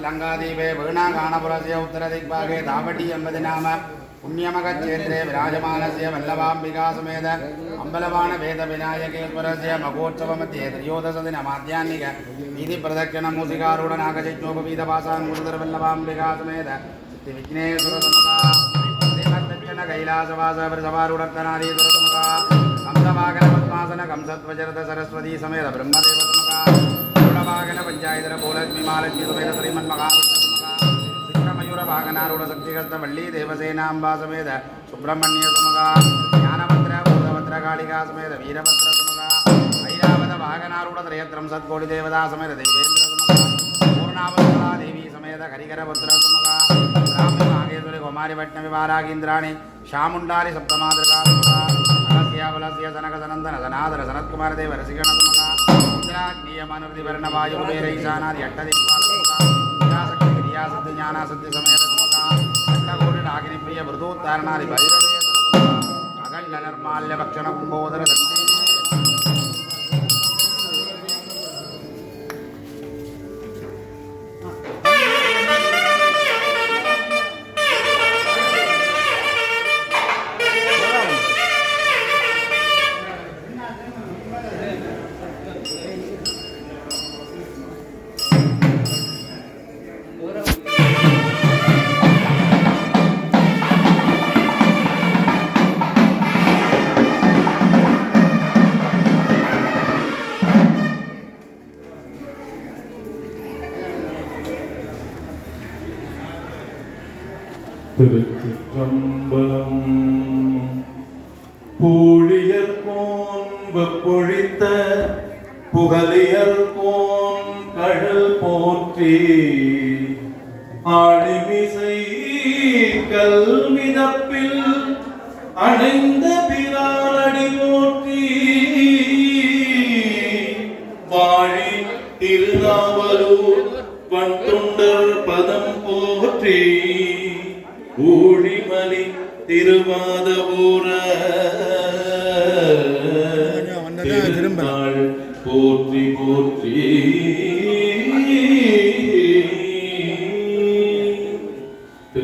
लंकादीपे वीणागानपुरस्य उत्तरदिग्भागे दावटी एंबदि नाम पुण्यमगक्षेत्रे विराजमानस्य वल्लभाम्बिका समेत अम्बलवाण वेदविनायकेश्वरस्य महोत्सवमध्ये त्रयोदशदिनमाध्याह्निक वीधिप्रदक्षिणमूसिकारूढनागचित्नोपवीतपासाङ्गुरुधरवल्लभाम्बिका समेत सिद्धिविघ्नेश्वरसमुखा श्रीमद्दक्षिण कैलासवासवृषभारूढत्तनादीश्वरसमुखा कंसवागन कंसध्वजरथ सरस्वती समेत ब्रह्मदेव समुखा गरुडवागन पंचायतर भूलक्ष्मी महालक्ष्मी समेत श्रीमन्महाविष्णुसमुखा शिखरमयूर वागनारूढ़ शक्तिगस्त वल्ली देवसेनांबा समेत सुब्रह्मण्य समुखा ज्ञानभद्र भूतभद्र कालिका समेत वीरभद्र समुखा ऐरावत वागनारूढ़ त्रयत्रम सत्कोटि देवता समेत देवेंद्र समुखा पूर्णावतला देवी समेत हरिकरपुत्र समुखा ब्राह्मी मागेश्वरी कुमारी वैष्णवी वारागींद्राणि शामुंडारी सप्तमातृका समुखा अगस्त्याबलस्य जनक सनंदन सनातन सनत्कुमार देव रसिकण समुखा इंद्राग्नियमानवृति वर्ण वायु कुबेर ईशानादि अष्टदिक्पाल समुखा विद्याशक्ति क्रियासिद्धि ज्ञानासिद्धि समेत समुखा अष्टकोटि नागिनी प्रिय मृदोत्तारणादि भैरवे समुखा अखंड निर्माल्य भक्षण कुंभोदर दंडे திருச்சிற்றம்பலம். பூழியர் போன் வெப்பொழித்த புகழியர் போன் கடல் போற்றி ஆழிமிசை கல்மிதப்பில் அணைந்த பிரானடி போற்றி வாழி திருநாவலூர் வண்டுண்டர் பதம் போற்றி ஊழிமலி திருவாதபுர திருநாள் போற்றி போற்றி